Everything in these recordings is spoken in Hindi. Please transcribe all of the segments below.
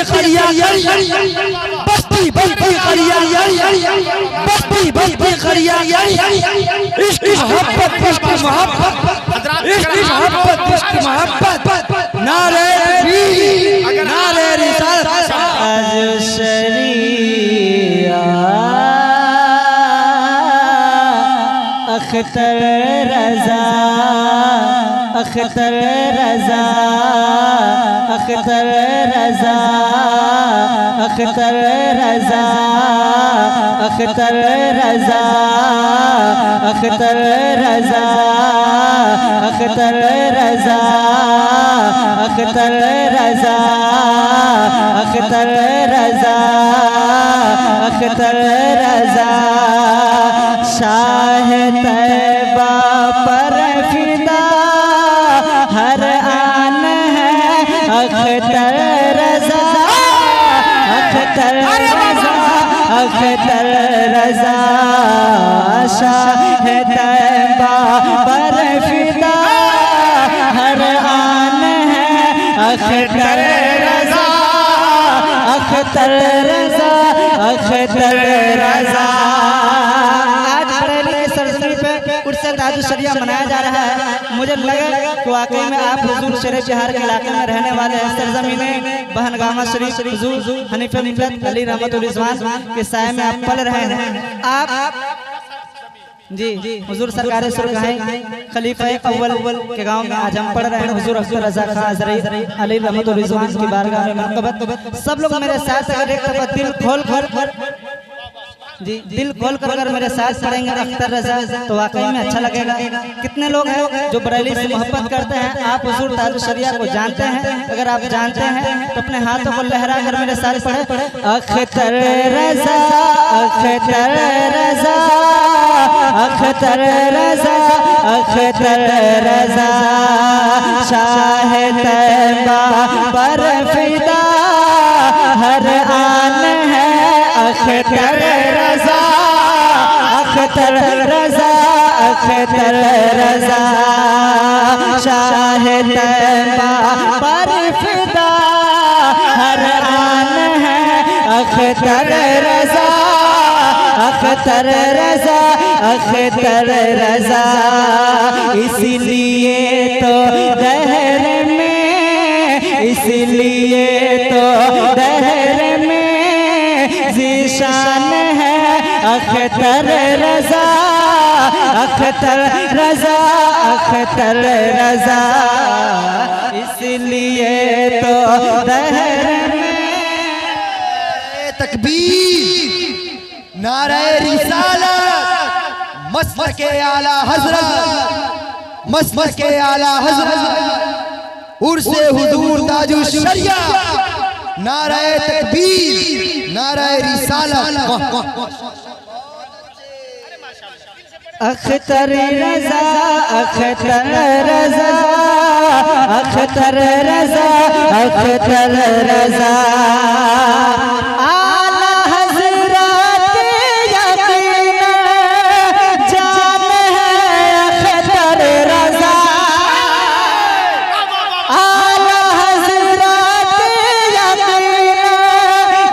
खड़िया बस्ती बस्ती खड़िया बस्ती बस्ती खड़िया इश्क मोहब्बत इश्क मोहब्बत इश्क मोहब्बत इश्क मोहब्बत नारे तकबीर नारे रिसालत आज शरिया अख्तर रजा अख्तर रजा अख्तर रजा अख्तर रजा अख्तर रजा अख्तर रजा अख्तर रजा अख्तर रजा अख्तर रजा अख्तर रजा शाह तैबा पर फिदा हर आन है अख्तर रजा अख्तर रजा अख्तर रजा शाह तैबा पर फिदा हर आन है अख्तर रजा अख्तर रजा अख्तर रजा। ताजु शरिया मनाया जा रहा है। मुझे लगा कि वाकई में आप हुजूर शरीफ बिहार के इलाके में रहने वाले हैं। सरजमीने बहनगामा शरीफ हुजूर हनीफे मिल्लत अली रहमतुल रिजवान के साए में आप पल रहे हैं। आप जी हुजूर सरकार खलीफा अव्वल के गांव में आज हम पढ़ रहे हैं। हुजूर अख्तर रजा खान हज़रत अली रहमतुल रिजवान की बारगाह में मनक़बत सब लोग मेरे साथ अगर एक तरफ दिल खोल कर जी दिल खोल कर मेरे साथ पढ़ेंगे अख्तर रजा तो वाकई में अच्छा लगेगा। कितने लोग हैं जो बरेली से मोहब्बत करते हैं? आप हुजूर ताजु शरिया को जानते हैं? अगर आप जानते हैं तो अपने हाथों को लहरा कर मेरे साथ पढ़े अख्तर रजा अख्तर रजा अख्तर रजा अख्तर रजा शाह तैबा पर फिदा हर आन है अख्तर रजा अख्तर रजा अख्तर रजा शाह तैबा पर फिदा हर आन है अख्तर रजा अख्तर रजा अख्तर रजा। इसलिए तो दहर में इसलिए तो दहर में ज़ीशान है अख्तर रजा अख्तर रजा अख्तर रजा। इसलिए तो दहर में तकबीर नारे रिसालत मसलके आला हजरत मसलके आला हजरत उर्से हुजूर ताजु शरिया नारे तकबीर नारे रिसालत। अख्तर रजा अख्तर रजा अख्तर रजा अख्तर रजा आला हज़रत यकीन जान है अख्तर रजा आला हज़रत यकीन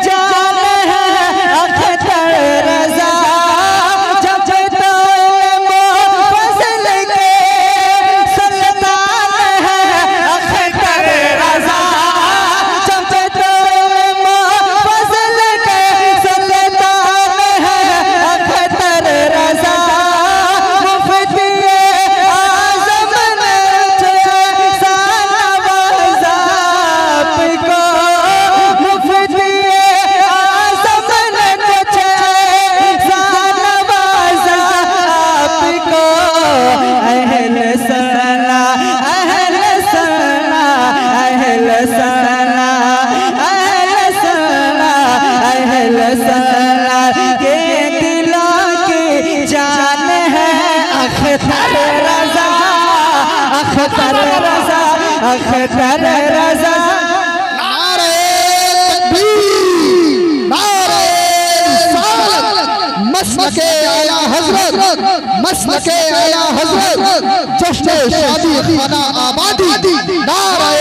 जान है अख्तर रजा। अख्तर रजा अख्तर रजा नारे तकबीर नारे रिसालत मसलके आला हजरत मसलके आला हजरत जश्न शादी खाना आबादी नारे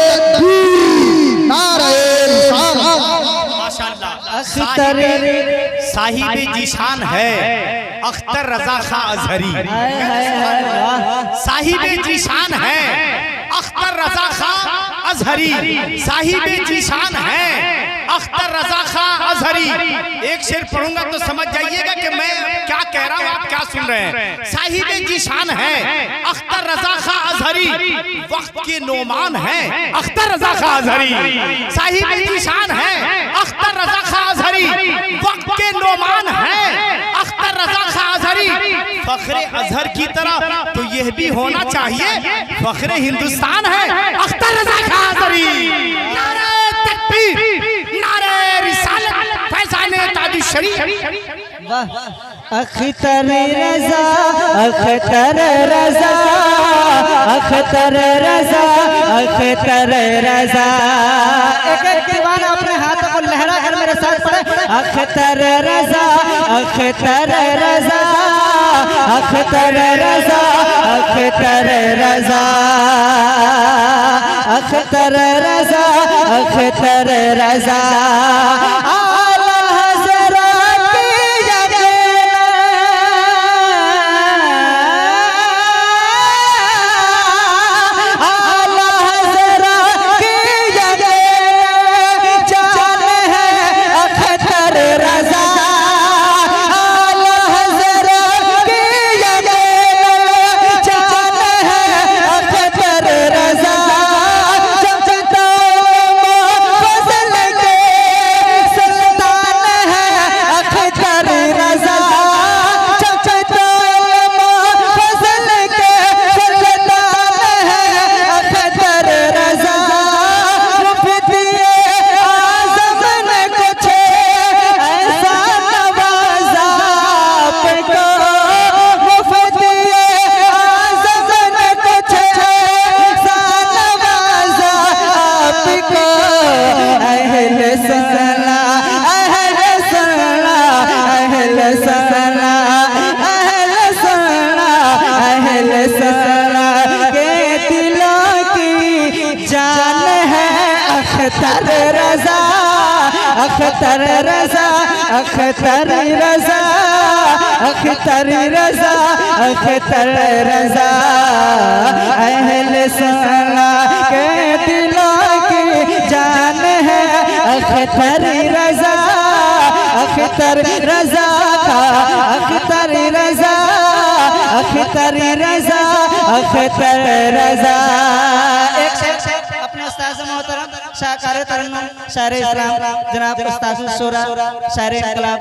तकबीर नारे रिसालत। अख्तर साहिब जीशान है अख्तर रजा खां अजहरी। साहिब जीशान है अख्तर रजा खां अजहरी। साहिब जीशान है अख्तर रजा खां अजहरी। एक शेर पढ़ूंगा तो समझ जाइएगा कि मैं क्या कह रहा हूं, आप क्या सुन रहे हैं। साहिब जीशान है अख्तर रजा खां अजहरी, वक्त के नोमान है अख्तर रजा खां अजहरी। साहिब जीशान है अख्तर रजा खां अजहरी, वक्त के नोमान है अख्तर रजा खां अजहरी। फख्रे अजहर की तरह तो यह भी होना चाहिए फख्रे हिंदुस्तान है अख्तर रजा खां अजहरी। नारे तकबीर, नारे रिसालत, फैज़ाने ताजुश शरीफ। अख्तर रजा, अख्तर रजा, अख्तर रजा, अख्तर रजा। एक एक दीवाना अपने हाथों को लहरा कर मेरे साथ पढ़े। अख्तर रजा, अख्तर रजा, अख्तर रजा, अख्तर रजा, अख्तर रजा, अख्तर रजा। अख्तर रजा, अख्तर रजा, अख्तर रजा, अख्तर रजा, अख्तर रजा। अहले सुन्नत के दिलों की जान है अख्तर रजा, अख्तर रजा का अख्तर रजा, अख्तर रजा, अख्तर रजा। अपने उस्ताद मोहतरम शाहकार तरन्नुम शायर इस्लाम जनाब उस्ताद शोरा शायर इनकलाब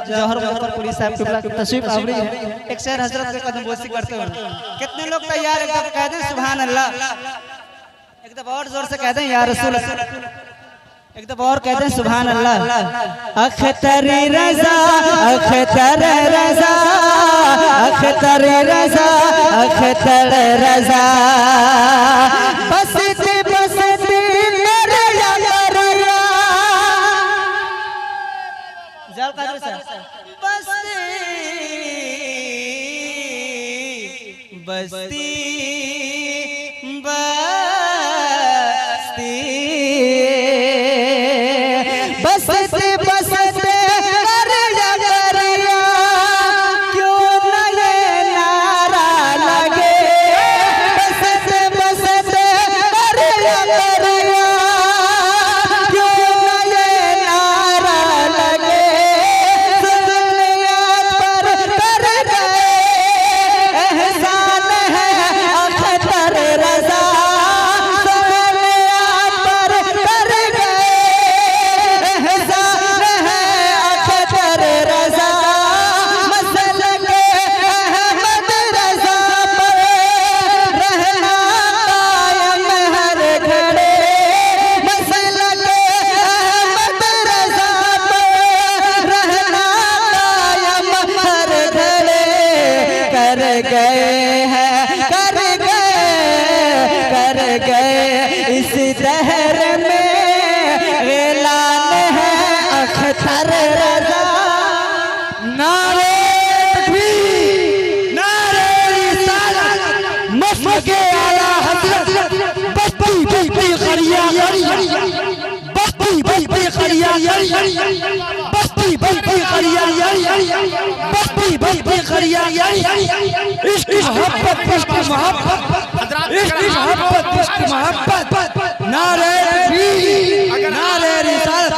जौहर मुजफ्फरपुरी साहब की तशरीफ आवरी है। एक शेर हजरत के कदम बोसी करते हुए कितने लोग तैयार हैं? एक दफा कह दें सुभान अल्लाह, एक दफा और जोर से कह दें या रसूल, एक दफा और कह दें सुभान अल्लाह। अख्तर रजा, अख्तर रजा, अख्तर रजा, अख्तर रजा। बसती बसती मेरे यारिया, जल कादर साहब, बसती बसती बसती बसते बसते करिया करिया, क्यों न ये नारा लगे। बसते बसते करिया करिया, क्यों न ये नारा लगे। सुनियत पर कर गए एहसान है अख्तर रजा, सुनियत पर कर गए एहसान करिया बस्ती बस्ती करिया बस्ती बस्ती करिया इश्क मोहब्बत इश्क मोहब्बत इश्क मोहब्बत इश्क मोहब्बत नारे तकबीर नारे रिसालत।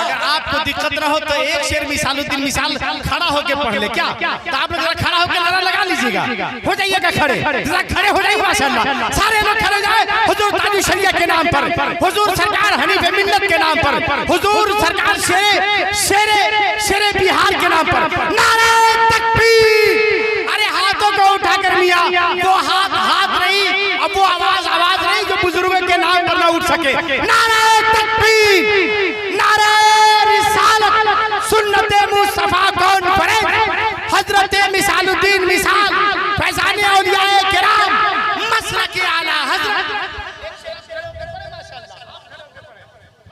अगर आपको दिक्कत ना हो तो एक शेर मिसालुद्दीन मिसाल खड़ा होके पढ़ ले क्या? तो आप लोग खड़ा होकर नारा लगा लीजिएगा, हो जाइएगा खड़े, जरा खड़े हो जाइए माशाअल्लाह, सारे लोग खड़े जाए हुजूर ताजु शरिया के नाम पर, हुजूर सरकार हनीफ मिल्लत के नाम पर, हुजूर सरकार शेरे बिहार के नाम पर, नारे तकबीर। अरे हाथों को उठाकर मियां, वो हाथ नहीं, अब वो आवाज नहीं जो बुजुर्गों के नाम पर ना उठ सके। नारे तकबीर, नारे रिसालत, सुन्नते मुस्तफा कौन पढ़े, हजरते मिसालुद्दीन मिसाल, फैजाने औलियाए किराम, मसलके आला हजरत।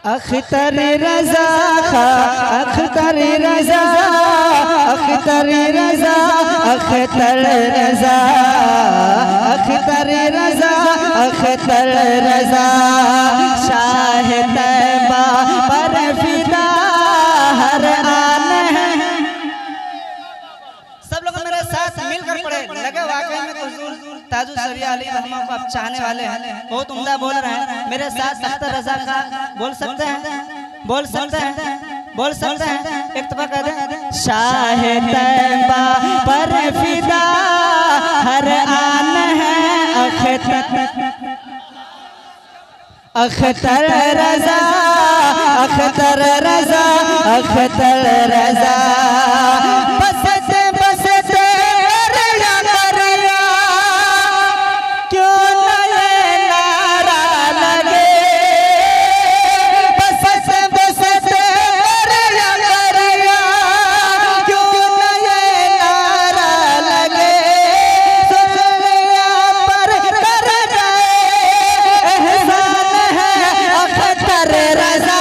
अख्तर रजा खा अख्तर रजा अख्तर रजा अख्तर रजा अख्तर रजा अख्तर रजा शाह तैबा पर फिदा हर आन है। सब लोग मेरे साथ मिलकर पढ़े, लगे वाकई में हुजूर ताजु शरिया अली रहमा को आप चाहने वाले हैं, बहुत उम्दा बोल रहे हैं। मेरे साथ अख्तर रजा का बोल सकते हैं, बोल सकते हैं, बोल सकते हैं, एक दफा कह दें, शाह तैबा पर फिदा हर आन है अख्तर रजा अख्तर रजा अख्तर रजा बसते बसते रजा करया क्यों नए नारा लगे, बसते बसते रजा करया क्यों नए नारा लगे, सुनिया पर कर गए एहसान है अख्तर रजा,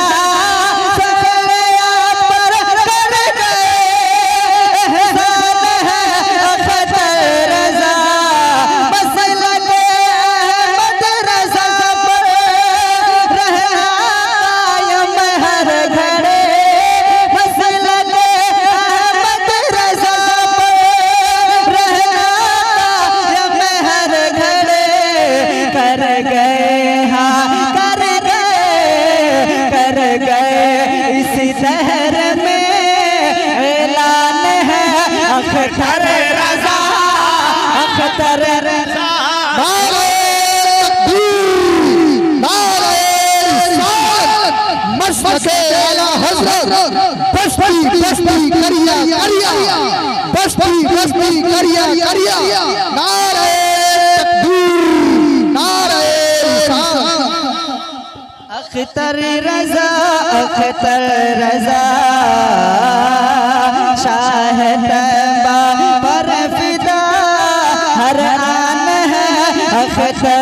सुनिया पर कर गए एहसान है अख्तर रजा, मसलके अहमद रजा पर रहना कायम हर घड़े, मसलके अहमद रजा पर रहना कायम हर घड़े, कर गए हाँ कर गए इसी शहर में ऐलान है अख्तर रजा अख्तर रजा। नारे तकबीर नारे रिसालत मसलके आला हजरत बस्ती बस्ती करिया बस्ती बस्ती करिया नारे तकबीर नारे रिसालत। अख्तर रजा अख्तर रजा शाह तैबा पर फिदा हर आन है अख्तर